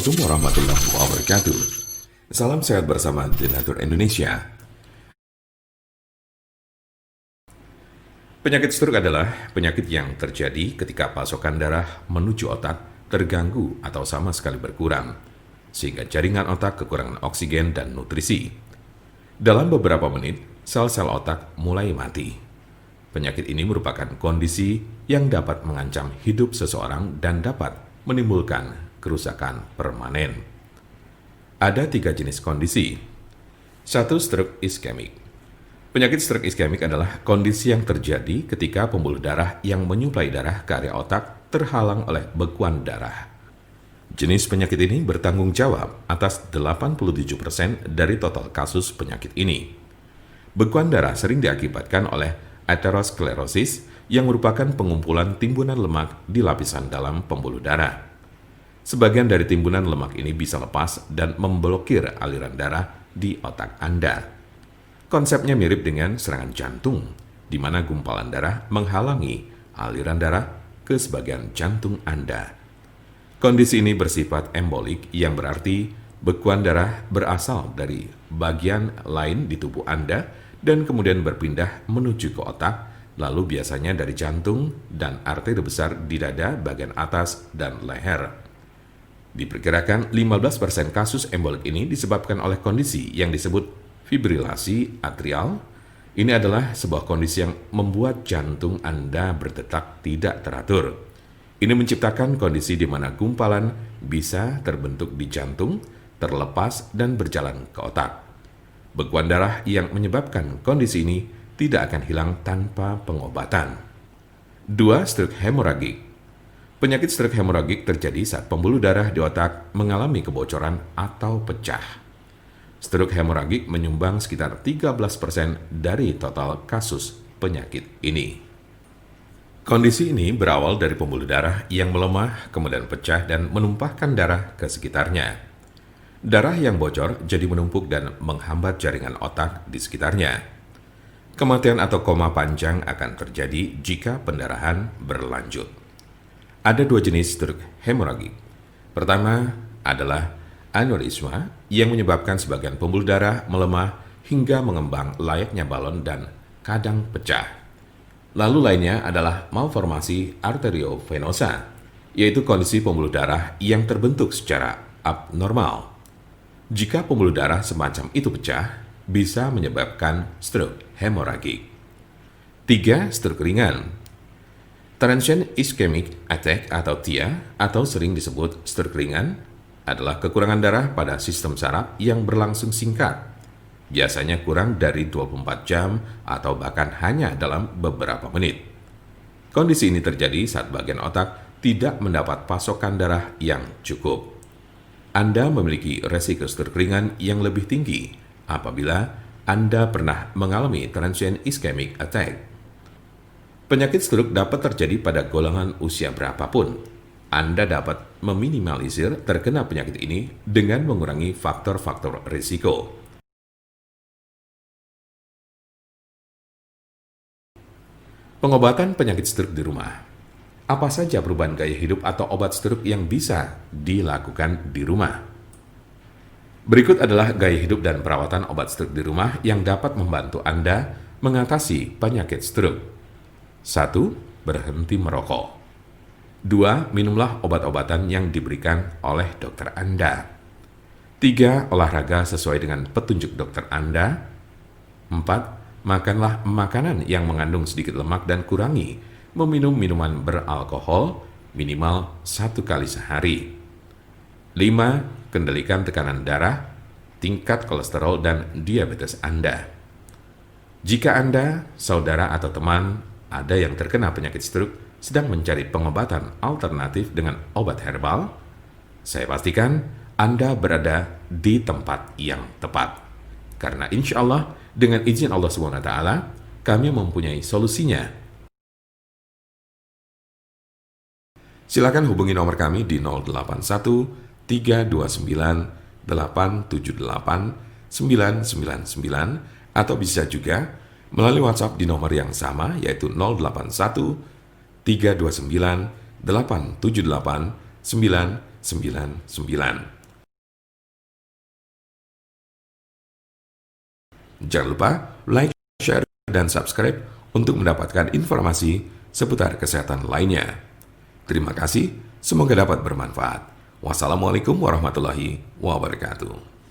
Assalamualaikum warahmatullahi wabarakatuh. Salam sehat bersama Denatur Indonesia. Penyakit stroke adalah penyakit yang terjadi ketika pasokan darah menuju otak terganggu atau sama sekali berkurang, sehingga jaringan otak kekurangan oksigen dan nutrisi. Dalam beberapa menit, sel-sel otak mulai mati. Penyakit ini merupakan kondisi yang dapat mengancam hidup seseorang dan dapat menimbulkan kerusakan permanen. Ada 3 jenis kondisi. 1. Stroke iskemik. Penyakit stroke iskemik adalah kondisi yang terjadi ketika pembuluh darah yang menyuplai darah ke area otak terhalang oleh bekuan darah. Jenis penyakit ini bertanggung jawab atas 87% dari total kasus penyakit ini. Bekuan darah sering diakibatkan oleh aterosklerosis yang merupakan pengumpulan timbunan lemak di lapisan dalam pembuluh darah. Sebagian dari timbunan lemak ini bisa lepas dan memblokir aliran darah di otak Anda. Konsepnya mirip dengan serangan jantung, di mana gumpalan darah menghalangi aliran darah ke sebagian jantung Anda. Kondisi ini bersifat embolik, yang berarti bekuan darah berasal dari bagian lain di tubuh Anda dan kemudian berpindah menuju ke otak, lalu biasanya dari jantung dan arteri besar di dada bagian atas dan leher. Diperkirakan 15% kasus embolik ini disebabkan oleh kondisi yang disebut fibrilasi atrial. Ini adalah sebuah kondisi yang membuat jantung Anda berdetak tidak teratur. Ini menciptakan kondisi di mana gumpalan bisa terbentuk di jantung, terlepas dan berjalan ke otak. Bekuan darah yang menyebabkan kondisi ini tidak akan hilang tanpa pengobatan. 2. Stroke hemoragik. Penyakit stroke hemoragik terjadi saat pembuluh darah di otak mengalami kebocoran atau pecah. Stroke hemoragik menyumbang sekitar 13% dari total kasus penyakit ini. Kondisi ini berawal dari pembuluh darah yang melemah, kemudian pecah dan menumpahkan darah ke sekitarnya. Darah yang bocor jadi menumpuk dan menghambat jaringan otak di sekitarnya. Kematian atau koma panjang akan terjadi jika pendarahan berlanjut. Ada 2 jenis stroke hemoragik. Pertama adalah aneurisma yang menyebabkan sebagian pembuluh darah melemah hingga mengembang layaknya balon dan kadang pecah. Lalu lainnya adalah malformasi arteriovenosa, yaitu kondisi pembuluh darah yang terbentuk secara abnormal. Jika pembuluh darah semacam itu pecah, bisa menyebabkan stroke hemoragik. 3. Stroke ringan. Transient ischemic attack atau TIA, atau sering disebut stroke ringan, adalah kekurangan darah pada sistem saraf yang berlangsung singkat, biasanya kurang dari 24 jam atau bahkan hanya dalam beberapa menit. Kondisi ini terjadi saat bagian otak tidak mendapat pasokan darah yang cukup. Anda memiliki resiko stroke ringan yang lebih tinggi apabila Anda pernah mengalami transient ischemic attack. Penyakit stroke dapat terjadi pada golongan usia berapapun. Anda dapat meminimalisir terkena penyakit ini dengan mengurangi faktor-faktor risiko. Pengobatan penyakit stroke di rumah. Apa saja perubahan gaya hidup atau obat stroke yang bisa dilakukan di rumah? Berikut adalah gaya hidup dan perawatan obat stroke di rumah yang dapat membantu Anda mengatasi penyakit stroke. 1. Berhenti merokok. 2. Minumlah obat-obatan yang diberikan oleh dokter Anda. 3. Olahraga sesuai dengan petunjuk dokter Anda. 4. Makanlah makanan yang mengandung sedikit lemak dan kurangi meminum minuman beralkohol minimal 1 kali sehari. 5. Kendalikan tekanan darah, tingkat kolesterol, dan diabetes Anda. Jika Anda, saudara, atau teman ada yang terkena penyakit stroke sedang mencari pengobatan alternatif dengan obat herbal, saya pastikan Anda berada di tempat yang tepat. Karena insya Allah, dengan izin Allah SWT, kami mempunyai solusinya. Silakan hubungi nomor kami di 081 329 878 999 atau bisa juga melalui WhatsApp di nomor yang sama, yaitu 081 329 878 999. Jangan lupa like, share, dan subscribe untuk mendapatkan informasi seputar kesehatan lainnya. Terima kasih, semoga dapat bermanfaat. Wassalamualaikum warahmatullahi wabarakatuh.